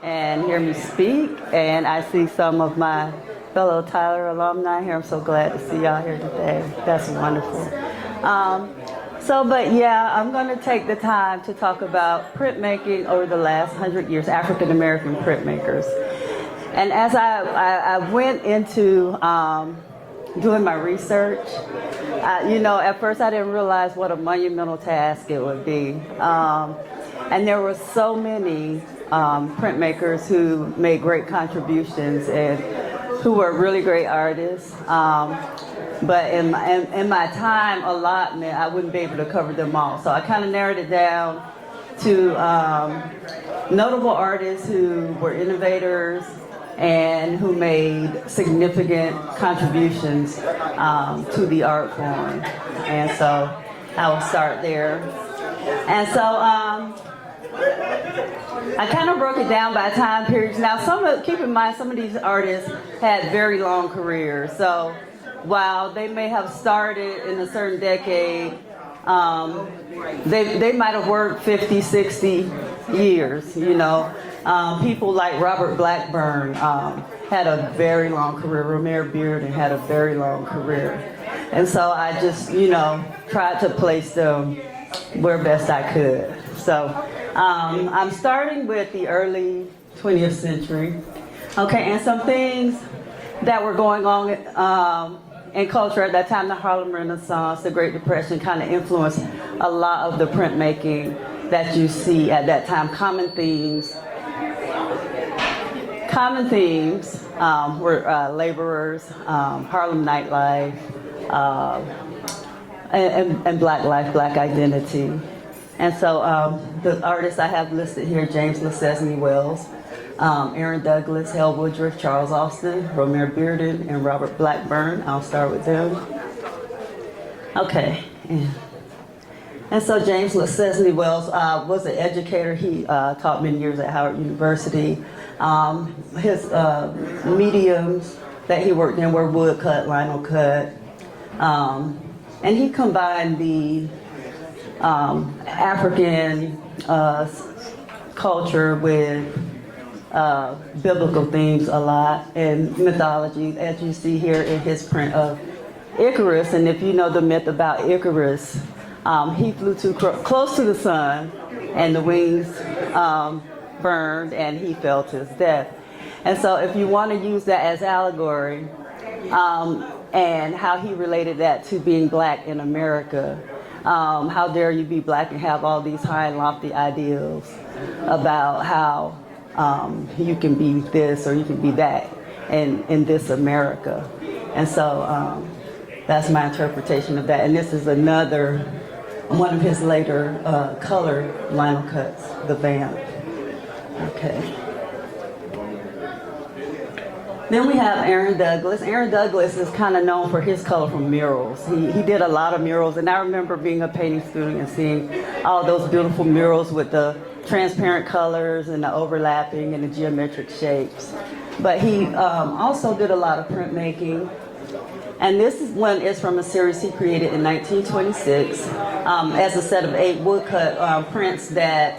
and hear me speak. And I see some of my fellow Tyler alumni here. I'm so glad to see y'all here today. That's wonderful. But yeah, I'm going to take the time to talk about printmaking over the last 100 years, African American printmakers. And as I went into doing my research, at first I didn't realize what a monumental task it would be. And there were so many printmakers who made great contributions and who were really great artists. But in my time allotment, I wouldn't be able to cover them all. So I kind of narrowed it down to notable artists who were innovators and who made significant contributions to the art form. And so I will start there. And so I kind of broke it down by time periods. Now, keep in mind, some of these artists had very long careers. So while they may have started in a certain decade, they might have worked 50, 60 years, People like Robert Blackburn had a very long career. Romare Bearden had a very long career. And so I just, tried to place them where best I could. So I'm starting with the early 20th century. Okay, and some things that were going on in culture at that time. The Harlem Renaissance, the Great Depression kind of influenced a lot of the printmaking that you see at that time. Common themes were laborers, Harlem nightlife, and black life, black identity. And so the artists I have listed here: James LeSesney Wells, Aaron Douglas, Hale Woodruff, Charles Austin, Romare Bearden, and Robert Blackburn. I'll start with them. Okay. And so James LeSesney Wells was an educator. He taught many years at Howard University. His mediums that he worked in were woodcut, linocut, and he combined the African culture with biblical themes a lot, and mythology, as you see here in his print of Icarus. And if you know the myth about Icarus, he flew too close to the sun, and the wings burned, and he fell to his death. And so if you want to use that as allegory, and how he related that to being black in America, how dare you be black and have all these high and lofty ideals about how you can be this or you can be that in this America. And so that's my interpretation of that. And this is one of his later colored linocuts, the vamp. Okay. Then we have Aaron Douglas. Aaron Douglas is kind of known for his colorful murals. He did a lot of murals, and I remember being a painting student and seeing all those beautiful murals with the transparent colors and the overlapping and the geometric shapes. But he also did a lot of printmaking. And this one is from a series he created in 1926 as a set of 8 woodcut prints that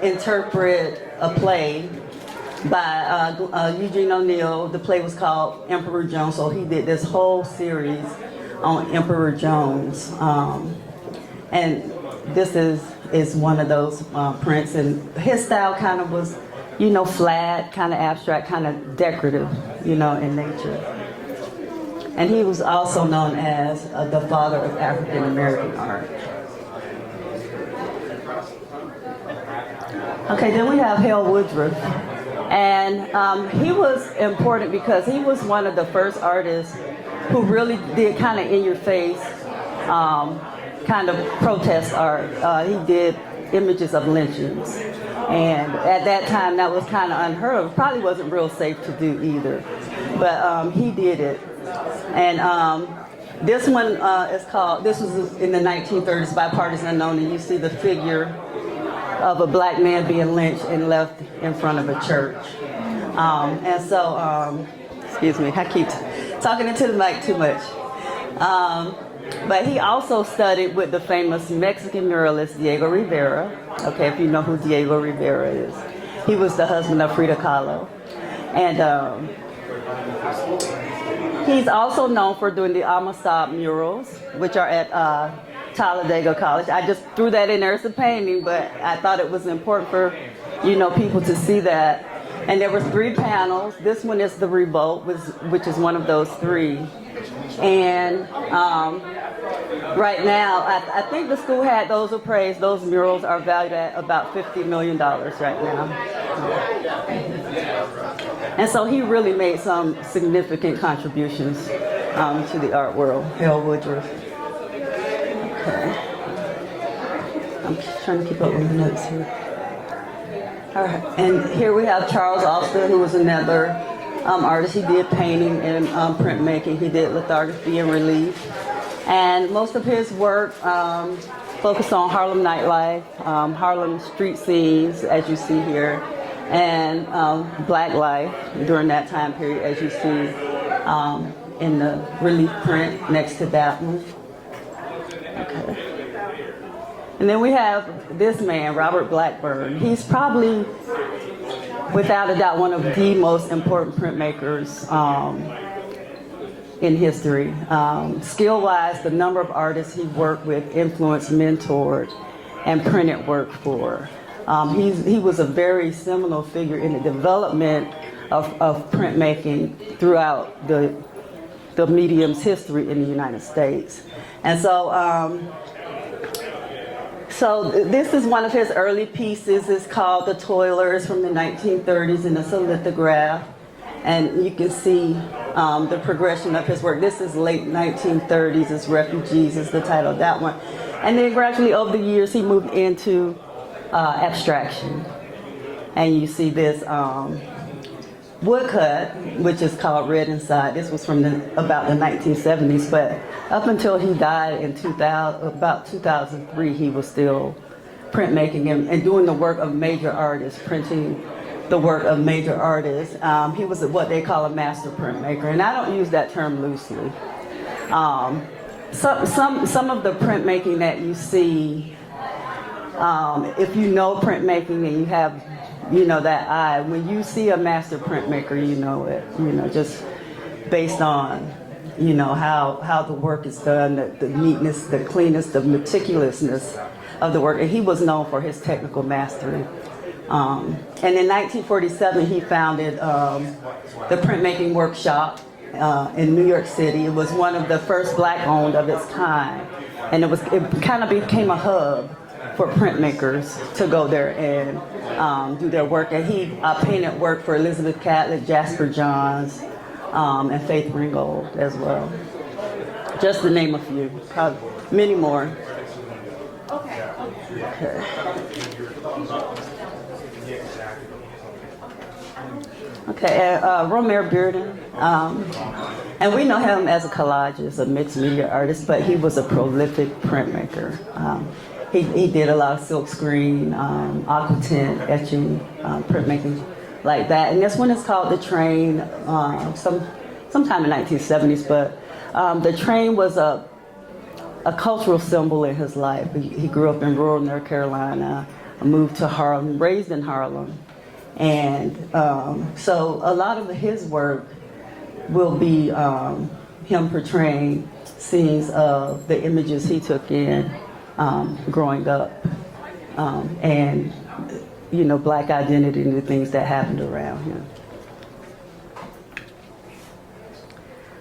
interpret a play by Eugene O'Neill. The play was called Emperor Jones, so he did this whole series on Emperor Jones. And this is one of those prints, and his style kind of was, flat, kind of abstract, kind of decorative, in nature. And he was also known as the father of African American art. Okay, then we have Hale Woodruff. And he was important because he was one of the first artists who really did kind of in-your-face kind of protest art. He did images of lynchings. And at that time, that was kind of unheard of. Probably wasn't real safe to do either. But he did it. And this one this was in the 1930s, Bipartisan Unknown, and you see the figure of a black man being lynched and left in front of a church. And so, excuse me, I keep talking into the mic too much. But he also studied with the famous Mexican muralist Diego Rivera. Okay, if you know who Diego Rivera is. He was the husband of Frida Kahlo. And he's also known for doing the Amistad murals, which are at Talladega College. I just threw that in there as a painting, but I thought it was important for, people to see that. And there were 3 panels. This one is the Revolt, which is one of those 3. And right now, I think the school had those appraised. Those murals are valued at about $50 million right now. And so he really made some significant contributions to the art world. Hale Woodruff. Okay. I'm just trying to keep up with the notes here. All right. And here we have Charles Austin, who was another artist. He did painting and printmaking. He did lithography and relief. And most of his work focused on Harlem nightlife, Harlem street scenes, as you see here, and black life during that time period, as you see in the relief print next to that one. Okay. And then we have this man, Robert Blackburn. He's probably, without a doubt, one of the most important printmakers in history. Skill-wise, the number of artists he worked with, influenced, mentored, and printed work for. He was a very seminal figure in the development of printmaking throughout the medium's history in the United States. And so this is one of his early pieces. It's called The Toilers from the 1930s, and it's a lithograph. And you can see the progression of his work. This is late 1930s. It's Refugees is the title of that one. And then gradually over the years, he moved into abstraction. And you see this woodcut, which is called Red Inside. This was from about the 1970s, but up until he died in about 2003, he was still printmaking and doing the work of major artists, printing the work of major artists. He was what they call a master printmaker, and I don't use that term loosely. Some of the printmaking that you see, if you know printmaking and you have, that eye, when you see a master printmaker, you know it, just based on, how the work is done, the neatness, the cleanness, the meticulousness of the work. And he was known for his technical mastery. And in 1947, he founded the Printmaking Workshop in New York City. It was one of the first black-owned of its kind. And it kind of became a hub for printmakers to go there and do their work. And he painted work for Elizabeth Catlett, Jasper Johns, and Faith Ringgold as well. Just to name a few, probably many more. Okay. Okay, Romare Bearden, and we know him as a collagist, a mixed media artist, but he was a prolific printmaker. He did a lot of silk screen, aquatint, etching, printmaking like that. And this one is called The Train, sometime in the 1970s, but the train was a cultural symbol in his life. He grew up in rural North Carolina, moved to Harlem, raised in Harlem. And so a lot of his work will be him portraying scenes of the images he took in growing up, and black identity and the things that happened around him.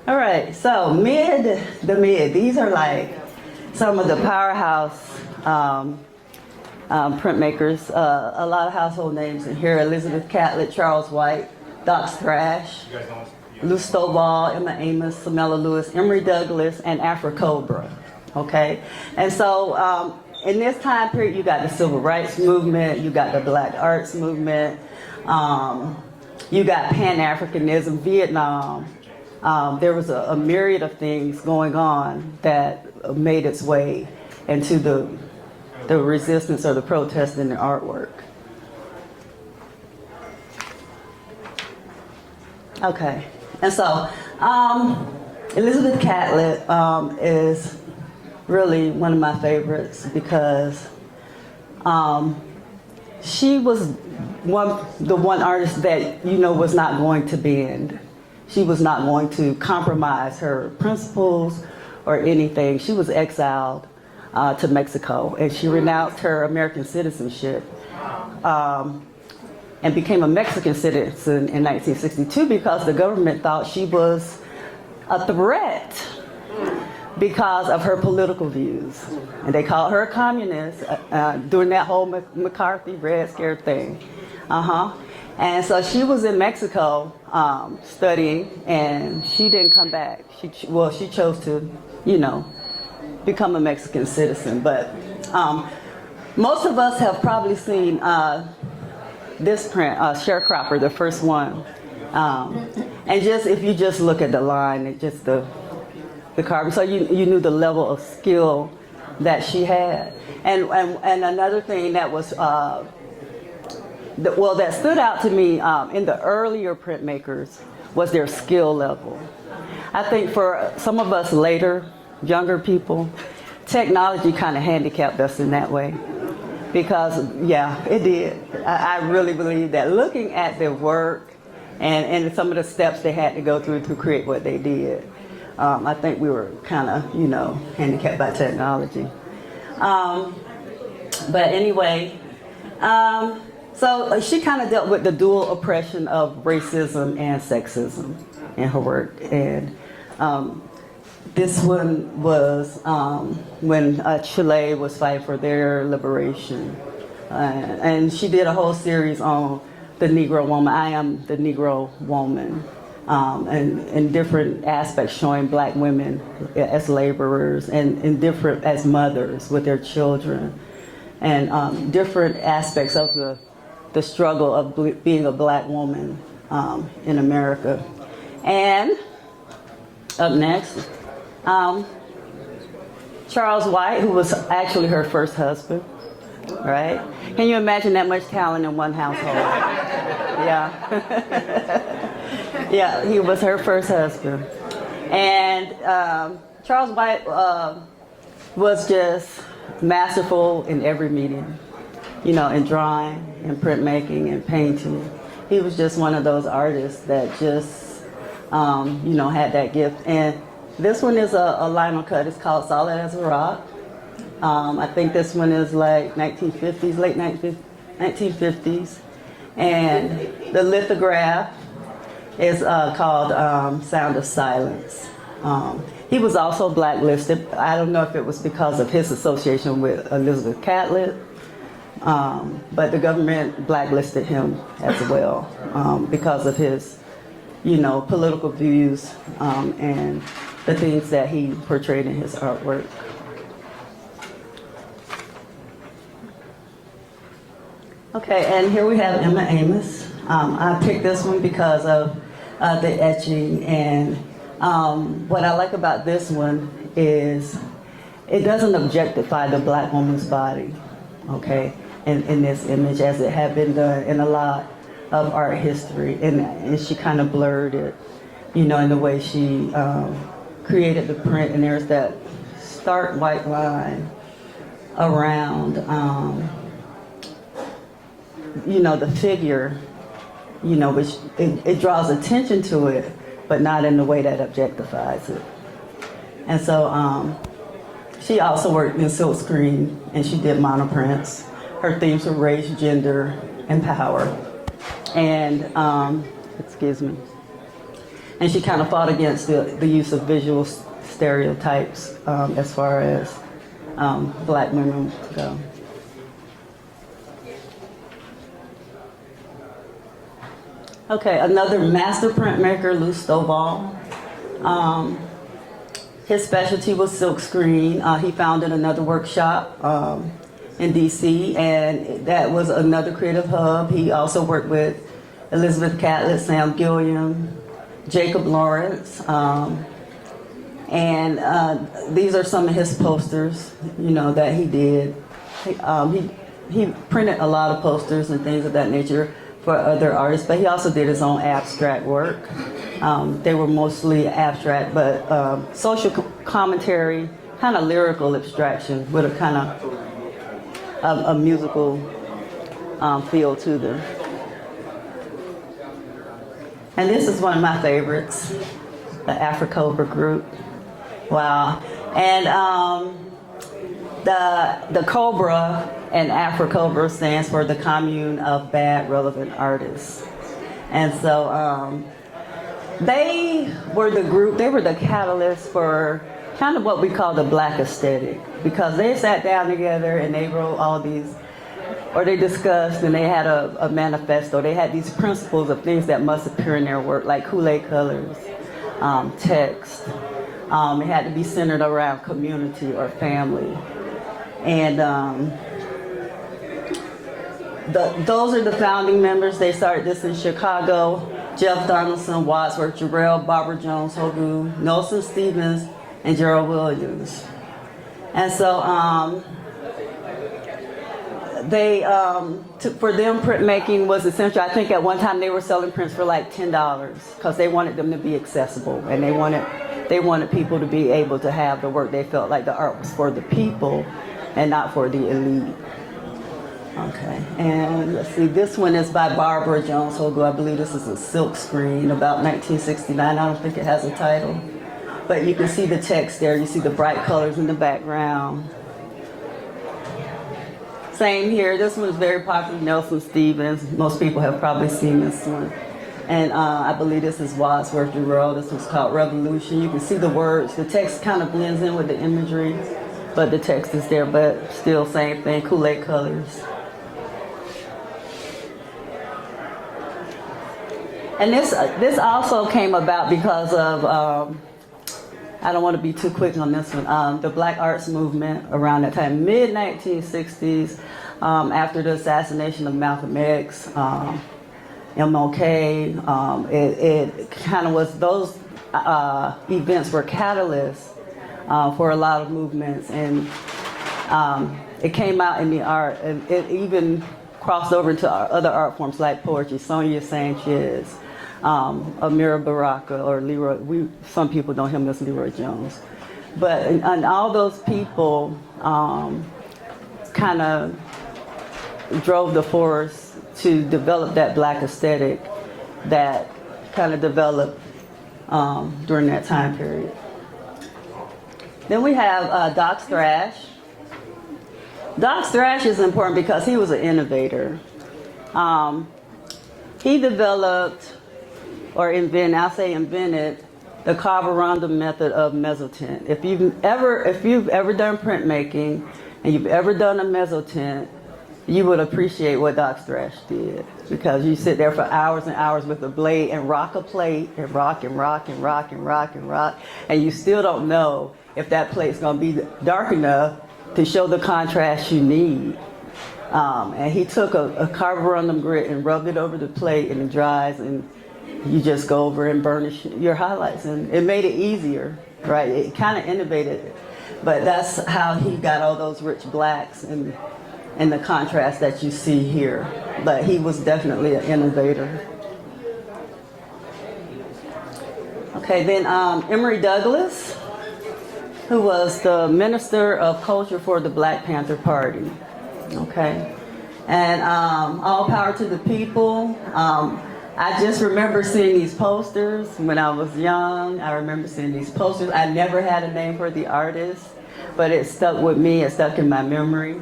All right, so these are like some of the powerhouse printmakers. A lot of household names in here: Elizabeth Catlett, Charles White, Doc Thrash, Lou Stovall, Emma Amos, Samela Lewis, Emory Douglas, and Afra Cobra. Okay, and so in this time period, you got the Civil Rights Movement, you got the Black Arts Movement, you got Pan-Africanism, Vietnam. There was a myriad of things going on that made its way into the resistance or the protest in the artwork. Okay, and so Elizabeth Catlett is really one of my favorites because she was the one artist that was not going to bend. She was not going to compromise her principles or anything. She was exiled to Mexico, and she renounced her American citizenship and became a Mexican citizen in 1962 because the government thought she was a threat because of her political views. And they called her a communist during that whole McCarthy Red Scare thing. And so she was in Mexico studying, and she didn't come back. She chose to, become a Mexican citizen. But most of us have probably seen this print, Sharecropper, the first one. And if you just look at the line, just the carving, so you knew the level of skill that she had. And another thing that was that stood out to me in the earlier printmakers was their skill level. I think for some of us later, younger people, technology kind of handicapped us in that way. Because, yeah, it did. I really believe that looking at their work and some of the steps they had to go through to create what they did, I think we were kind of, handicapped by technology. But anyway, so she kind of dealt with the dual oppression of racism and sexism in her work. And this one was when Chile was fighting for their liberation. And she did a whole series on the Negro woman. I am the Negro woman. And in different aspects, showing black women as laborers and different as mothers with their children. And different aspects of the struggle of being a black woman in America. And up next, Charles White, who was actually her first husband, right? Can you imagine that much talent in one household? Yeah. Yeah, he was her first husband. And Charles White was just masterful in every medium, in drawing, in printmaking, and painting. He was just one of those artists that just, had that gift. And this one is a linocut. It's called Solid as a Rock. I think this one is like 1950s, late 1950s. And the lithograph is called Sound of Silence. He was also blacklisted. I don't know if it was because of his association with Elizabeth Catlett, but the government blacklisted him as well because of his, political views and the things that he portrayed in his artwork. Okay, and here we have Emma Amos. I picked this one because of the etching, and what I like about this one is it doesn't objectify the black woman's body, okay, in this image, as it had been done in a lot of art history, and she kind of blurred it, in the way she created the print, and there's that stark white line around, the figure, which it draws attention to it, but not in the way that objectifies it. And so she also worked in silkscreen, and she did monoprints. Her themes were race, gender, and power. And, and she kind of fought against the use of visual stereotypes as far as black women go. Okay, another master printmaker, Lou Stovall. His specialty was silkscreen. He founded another workshop in DC, and that was another creative hub. He also worked with Elizabeth Catlett, Sam Gilliam, Jacob Lawrence, and these are some of his posters, that he did. He printed a lot of posters and things of that nature for other artists, but he also did his own abstract work. They were mostly abstract, but social commentary, kind of lyrical abstraction with a kind of a musical feel to them. And this is one of my favorites, the Afrocobra group. Wow. And the Cobra in Afrocobra stands for the Commune of Bad Relevant Artists. And so they were the group, they were the catalyst for kind of what we call the Black aesthetic, because they sat down together and they wrote all these, or they discussed and they had a manifesto. They had these principles of things that must appear in their work, like Kool-Aid colors, text. It had to be centered around community or family. And those are the founding members. They started this in Chicago. Jeff Donaldson, Wadsworth Jarrell, Barbara Jones Hogu, Nelson Stevens, and Gerald Williams. And so for them, printmaking was essential. I think at one time they were selling prints for like $10 because they wanted them to be accessible, and they wanted people to be able to have the work. They felt like the art was for the people and not for the elite. Okay, and let's see, this one is by Barbara Jones Hogu. I believe this is a silk screen, about 1969. I don't think it has a title. But you can see the text there. You see the bright colors in the background. Same here. This one is very popular, Nelson Stevens. Most people have probably seen this one. And I believe this is Wadsworth Jarrell. This one's called Revolution. You can see the words. The text kind of blends in with the imagery, but the text is there, but still same thing, Kool-Aid colors. And this also came about because of, I don't want to be too quick on this one, the Black Arts Movement around that time, mid-1960s, after the assassination of Malcolm X, MLK, it kind of was, those events were catalysts for a lot of movements, and it came out in the art, and it even crossed over into other art forms like poetry. Sonia Sanchez, Amira Baraka, or Leroy, some people know him as Leroy Jones. But and all those people kind of drove the force to develop that Black aesthetic that kind of developed during that time period. Then we have Doc Thrash. Doc Thrash is important because he was an innovator. He developed, or invented, the carborundum method of mezzotint. If you've ever done printmaking and you've ever done a mezzotint, you would appreciate what Doc Thrash did, because you sit there for hours and hours with a blade and rock a plate and rock and rock and rock and rock and rock, and you still don't know if that plate's going to be dark enough to show the contrast you need. And he took a carborundum grit and rubbed it over the plate, and it dries, and you just go over and burnish your highlights, and it made it easier, right? It kind of innovated it, but that's how he got all those rich blacks and the contrast that you see here. But he was definitely an innovator. Okay, then Emory Douglas, who was the Minister of Culture for the Black Panther Party. Okay, and all power to the people. I just remember seeing these posters when I was young. I remember seeing these posters. I never had a name for the artist, but it stuck with me. It stuck in my memory.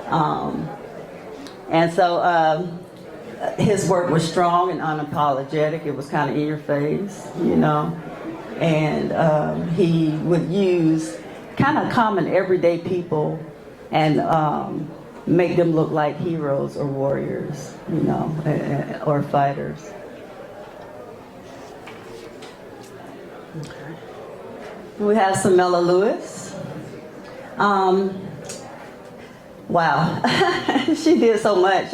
And so his work was strong and unapologetic. It was kind of in your face, you know. And he would use kind of common everyday people and make them look like heroes or warriors, you know, or fighters. Okay. We have Samela Lewis. Wow, she did so much.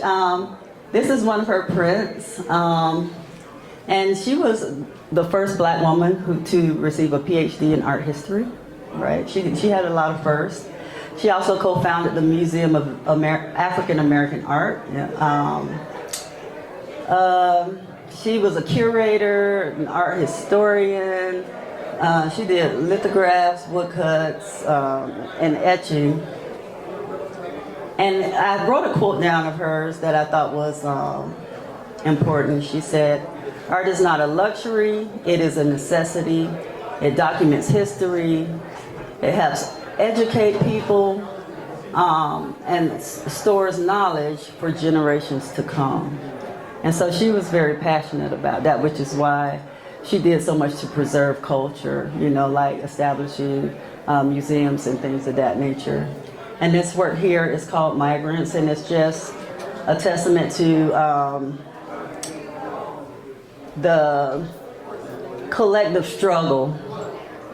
This is one of her prints, and she was the first Black woman to receive a PhD in art history, right? She had a lot of firsts. She also co-founded the Museum of African American Art. She was a curator, an art historian. She did lithographs, woodcuts, and etching. And I wrote a quote down of hers that I thought was important. She said, Art is not a luxury, it is a necessity. It documents history. It helps educate people and stores knowledge for generations to come. And so she was very passionate about that, which is why she did so much to preserve culture, you know, like establishing museums and things of that nature. And this work here is called Migrants, and it's just a testament to the collective struggle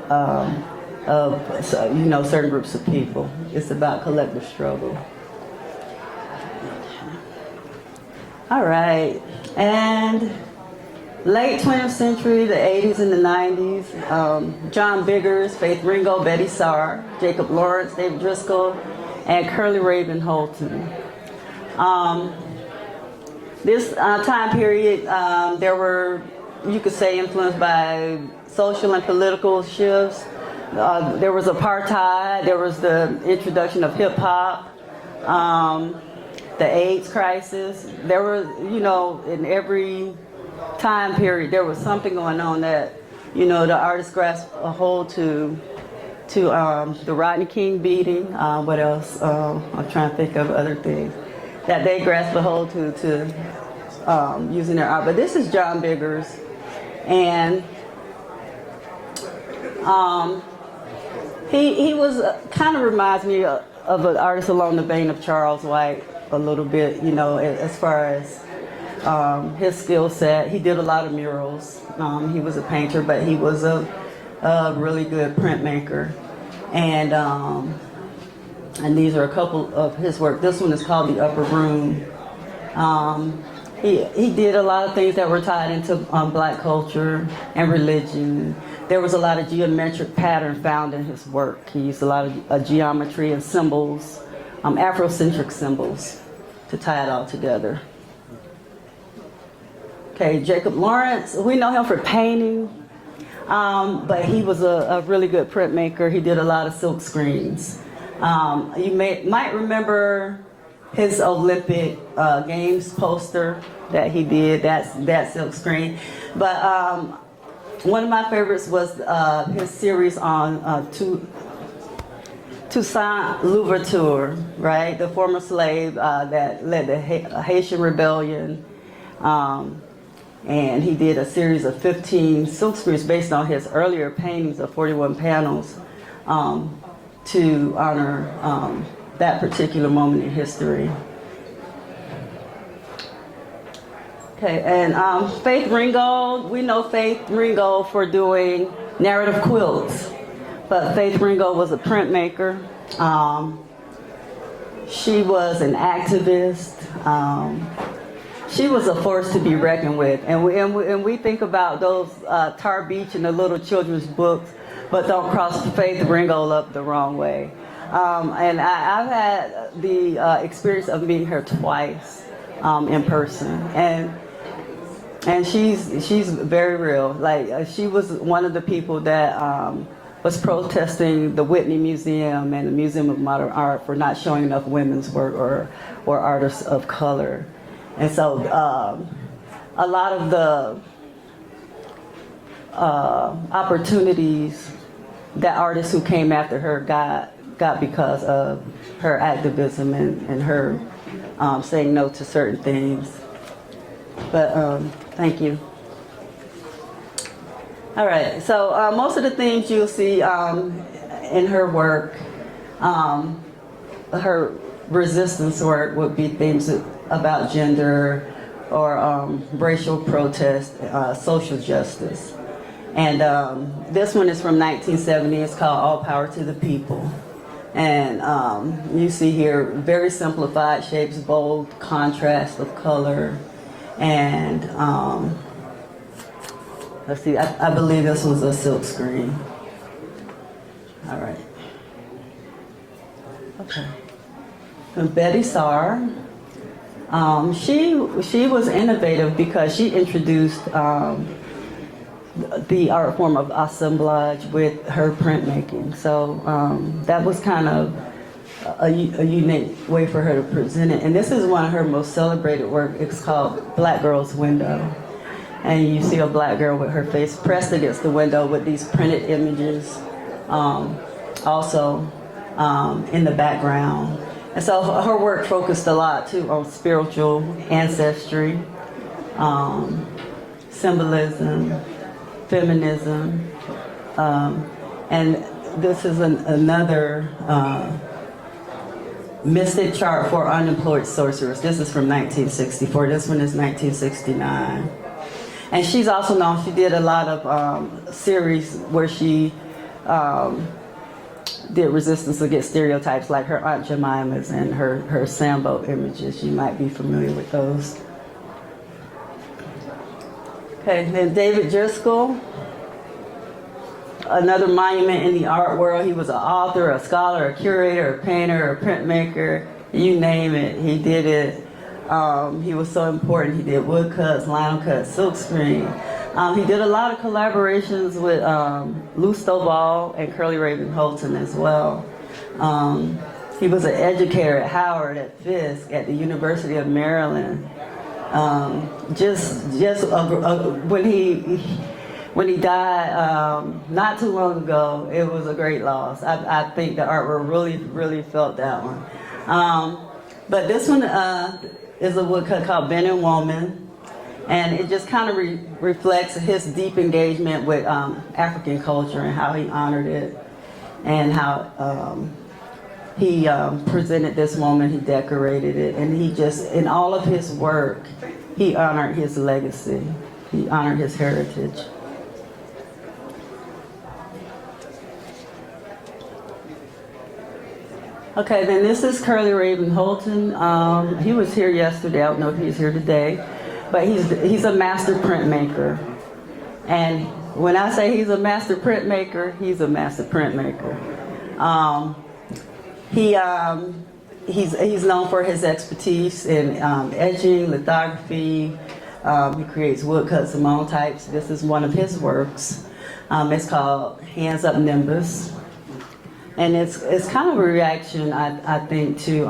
of, you know, certain groups of people. It's about collective struggle. All right, and late 20th century, the 80s and the 90s, John Biggers, Faith Ringo, Betty Saar, Jacob Lawrence, David Driscoll, and Curly Raven Holton. This time period, there were, you could say, influenced by social and political shifts. There was apartheid, there was the introduction of hip hop, the AIDS crisis. There were, you know, in every time period, there was something going on that, you know, the artists grasped a hold to the Rodney King beating, what else? I'm trying to think of other things that they grasped a hold to using their art. But this is John Biggers, and he was kind of reminds me of an artist along the vein of Charles White a little bit, you know, as far as his skill set. He did a lot of murals. He was a painter, but he was a really good printmaker. And these are a couple of his work. This one is called The Upper Room. He did a lot of things that were tied into black culture and religion. There was a lot of geometric pattern found in his work. He used a lot of geometry and symbols, Afrocentric symbols, to tie it all together. Okay, Jacob Lawrence, we know him for painting, but he was a really good printmaker. He did a lot of silk screens. You might remember his Olympic Games poster that he did, that silk screen. But one of my favorites was his series on Toussaint Louverture, right? The former slave that led the Haitian Rebellion. And he did a series of 15 silk screens based on his earlier paintings of 41 panels to honor that particular moment in history. Okay, and Faith Ringgold, we know Faith Ringgold for doing narrative quilts, but Faith Ringgold was a printmaker. She was an activist. She was a force to be reckoned with. And we think about those Tar Beach and the little children's books, but don't cross Faith Ringgold up the wrong way. And I've had the experience of meeting her twice in person, and she's very real. Like she was one of the people that was protesting the Whitney Museum and the Museum of Modern Art for not showing enough women's work or artists of color. And so a lot of the opportunities that artists who came after her got because of her activism and her saying no to certain things. But thank you. All right, so most of the things you'll see in her work, her resistance work would be things about gender or racial protest, social justice. And this one is from 1970. It's called All Power to the People. And you see here very simplified shapes, bold contrast of color. And let's see, I believe this was a silk screen. All right. Okay. And Betty Saar. She was innovative because she introduced the art form of assemblage with her printmaking. So that was kind of a unique way for her to present it. And this is one of her most celebrated work. It's called Black Girl's Window. And you see a black girl with her face pressed against the window with these printed images also in the background. And so her work focused a lot too on spiritual ancestry, symbolism, feminism, and this is another mystic chart for unemployed sorcerers. This is from 1964. This one is 1969. And she's also known, she did a lot of series where she did resistance against stereotypes, like her Aunt Jemima's and her Sambo images. You might be familiar with those. Okay, then David Driscoll, another monument in the art world. He was an author, a scholar, a curator, a painter, a printmaker, you name it, he did it. He was so important. He did woodcuts, linocuts, silkscreen. He did a lot of collaborations with Lou Stovall and Curly Raven Holton as well. He was an educator at Howard, at Fisk, at the University of Maryland. When he died not too long ago, it was a great loss. I think the art world really felt that one. But this one is a woodcut called Ben & Woman, and it just kind of reflects his deep engagement with African culture and how he honored it, and how he presented this woman, he decorated it, and he just, in all of his work, he honored his legacy, he honored his heritage. Okay, then this is Curly Raven Holton. He was here yesterday. I don't know if he's here today, but he's a master printmaker. And when I say he's a master printmaker, he's a master printmaker. He's known for his expertise in etching, lithography. He creates woodcuts of all types. This is one of his works. It's called Hands Up Nimbus. And it's kind of a reaction, I think, to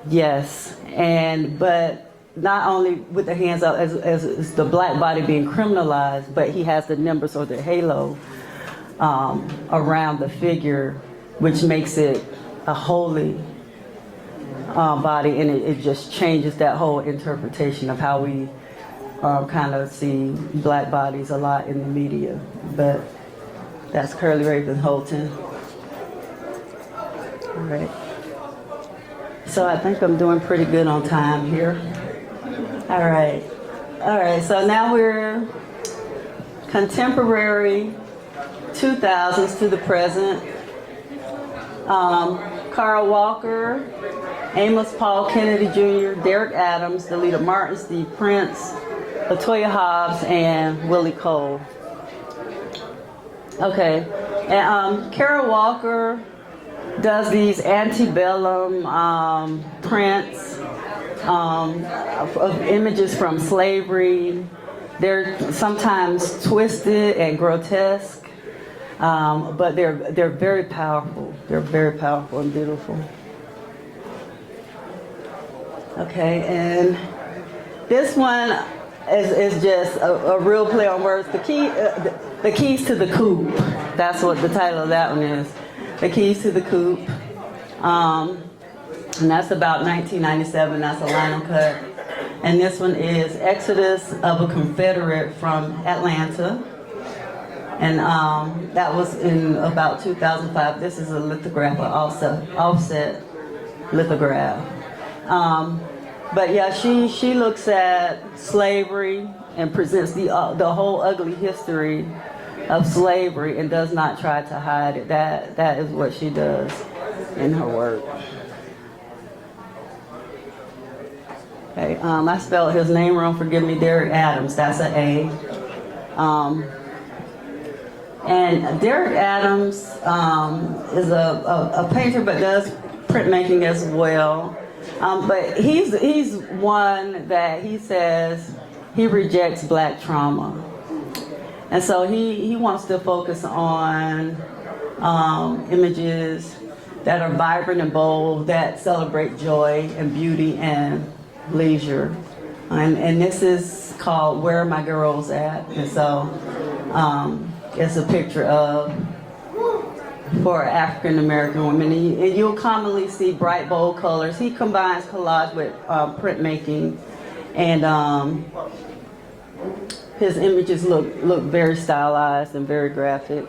yes, but not only with the hands up as the black body being criminalized, but he has the nimbus or the halo around the figure, which makes it a holy body, and it just changes that whole interpretation of how we kind of see black bodies a lot in the media. But that's Curly Raven Holton. All right. So I think I'm doing pretty good on time here. All right. All right, so now we're contemporary 2000s to the present. Carl Walker, Amos Paul Kennedy Jr., Derek Adams, Delita Martin, Steve Prince, LaToya Hobbs, and Willie Cole. Okay, and Carol Walker does these antebellum prints of images from slavery. They're sometimes twisted and grotesque, but they're very powerful. They're very powerful and beautiful. Okay, and this one is just a real play on words. The Keys to the Coop. That's what the title of that one is. The Keys to the Coop. And that's about 1997. That's a linocut. And this one is Exodus of a Confederate from Atlanta. And that was in about 2005. This is a lithograph, an offset lithograph. But yeah, she looks at slavery and presents the whole ugly history of slavery and does not try to hide it. That is what she does in her work. Okay, I spelled his name wrong. Forgive me, Derek Adams. That's an A. And Derek Adams is a painter, but does printmaking as well. But he's one that he says he rejects black trauma. And so he wants to focus on images that are vibrant and bold, that celebrate joy and beauty and leisure. And this is called Where Are My Girls At? And so it's a picture of for African American women. And you'll commonly see bright, bold colors. He combines collage with printmaking, and his images look very stylized and very graphic.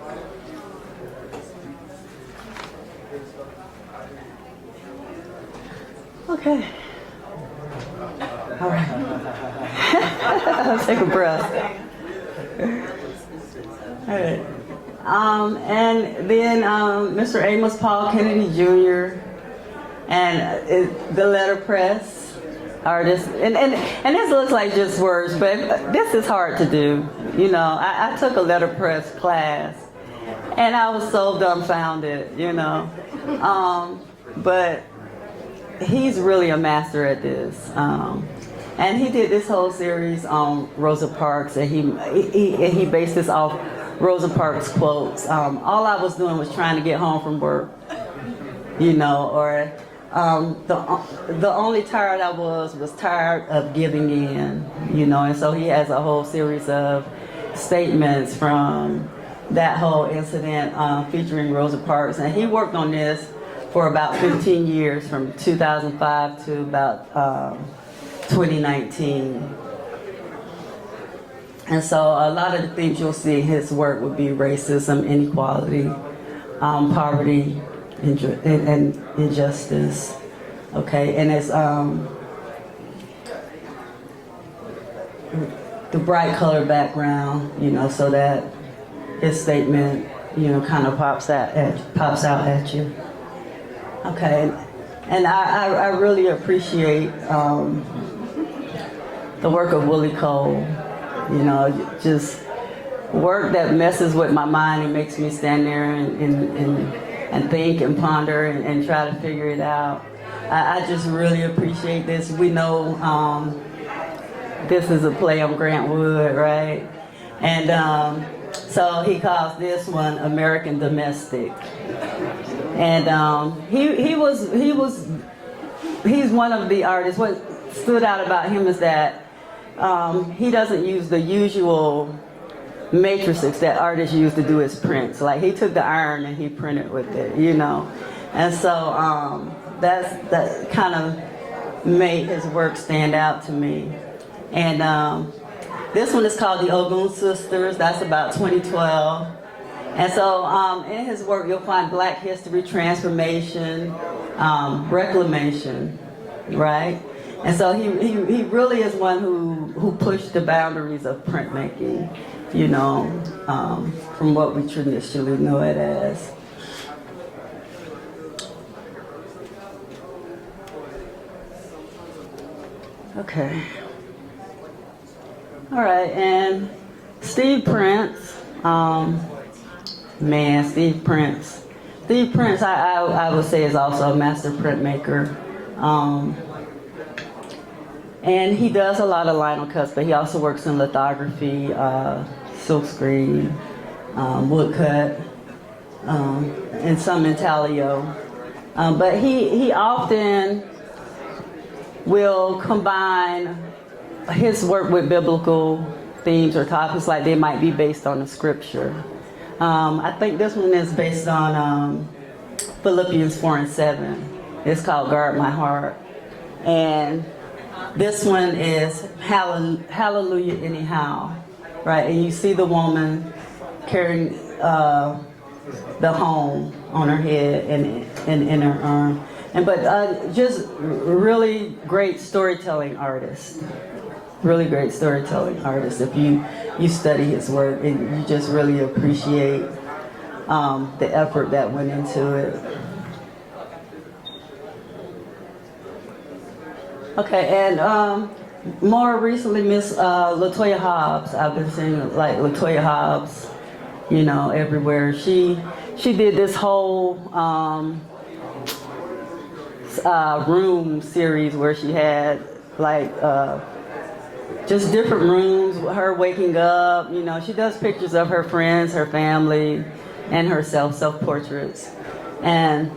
Okay. All right. I'll take a breath. All right. And then Mr. Amos Paul Kennedy Jr. and the letterpress artist. And this looks like just words, but this is hard to do. You know, I took a letterpress class, and I was so dumbfounded, you know. But he's really a master at this. And he did this whole series on Rosa Parks, and he based this off Rosa Parks quotes. All I was doing was trying to get home from work, you know, or the only tired I was tired of giving in, you know. And so he has a whole series of statements from that whole incident featuring Rosa Parks, and he worked on this for about 15 years, from 2005 to about 2019. And so a lot of the things you'll see in his work would be racism, inequality, poverty, and injustice. Okay, and it's the bright color background, you know, so that his statement, you know, kind of pops out at you. Okay, and I really appreciate the work of Willie Cole. You know, just work that messes with my mind and makes me stand there and think and ponder and try to figure it out. I just really appreciate this. We know this is a play on Grant Wood, right? And so he calls this one American Domestic. And he's one of the artists. What stood out about him is that he doesn't use the usual matrices that artists use to do his prints. Like, he took the iron and he printed with it, you know. And so that kind of made his work stand out to me. And this one is called The Ogun Sisters. That's about 2012. And so in his work, you'll find Black history, transformation, reclamation, right? And so he really is one who pushed the boundaries of printmaking, you know, from what we traditionally know it as. Okay. All right, and Steve Prince, Steve Prince. Steve Prince, I would say, is also a master printmaker. And he does a lot of linocuts, but he also works in lithography, silkscreen, woodcut, and some intaglio. But he often will combine his work with biblical themes or topics, like they might be based on the scripture. I think this one is based on Philippians 4:7. It's called Guard My Heart. And this one is Hallelujah Anyhow, right? And you see the woman carrying the home on her head and in her arm. But just really great storytelling artist. Really great storytelling artist. If you study his work, and you just really appreciate the effort that went into it. Okay, and more recently, Miss Latoya Hobbs. I've been seeing like Latoya Hobbs, you know, everywhere. She did this whole room series where she had like just different rooms, her waking up, you know. She does pictures of her friends, her family, and herself, self-portraits. And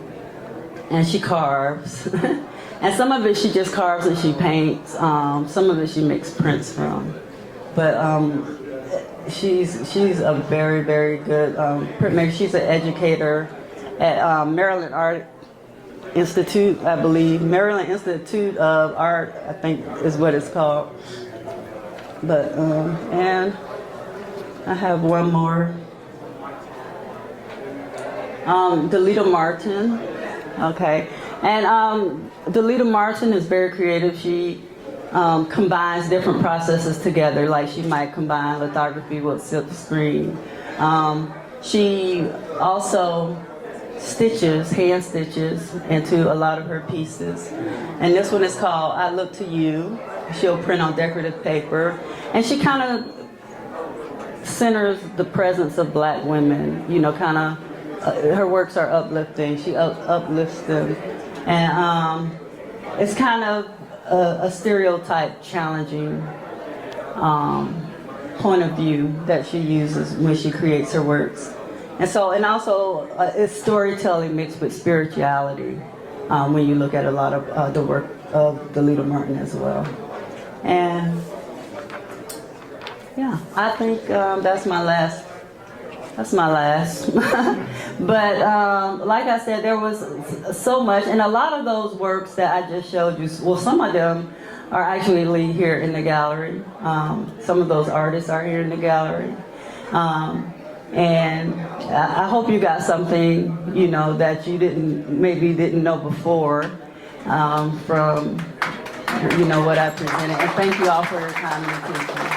she carves. And some of it she just carves and she paints. Some of it she makes prints from. But she's a very, very good printmaker. She's an educator at Maryland Art Institute, I believe. Maryland Institute of Art, I think is what it's called. But, and I have one more. Delita Martin, okay. And Delita Martin is very creative. She combines different processes together, like she might combine lithography with silk screen. She also stitches, hand stitches, into a lot of her pieces. And this one is called I Look to You. She'll print on decorative paper. And she kind of centers the presence of black women, you know, kind of, her works are uplifting. She uplifts them. And it's kind of a stereotype challenging point of view that she uses when she creates her works. And so, and also it's storytelling mixed with spirituality when you look at a lot of the work of Delita Martin as well. And yeah, I think that's my last. But like I said, there was so much, and a lot of those works that I just showed you, well, some of them are actually here in the gallery. Some of those artists are here in the gallery. And I hope you got something, you know, that you maybe didn't know before from, you know, what I presented. And thank you all for your time and attention.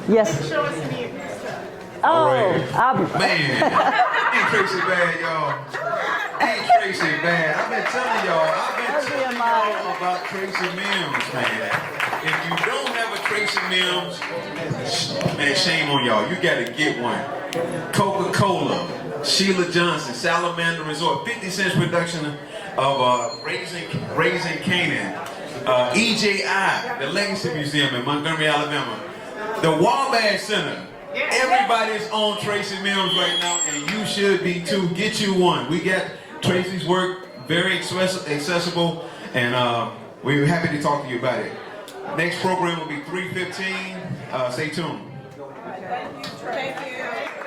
Yes. Show us some of your Oh, man, ain't Traci bad, y'all. Ain't Traci bad. I've been telling y'all about Traci Mims, man. If you don't have a Traci Mims, man, shame on y'all. You gotta get one. Coca-Cola, Sheila Johnson, Salamander Resort, 50 cents production of Raising Canaan, EJI, the Legacy Museum in Montgomery, Alabama. The Wabash Center. Everybody's on Traci Mims right now, and you should be too. Get you one. We got Traci's work very accessible, and we're happy to talk to you about it. Next program will be 3:15. Stay tuned. Thank you.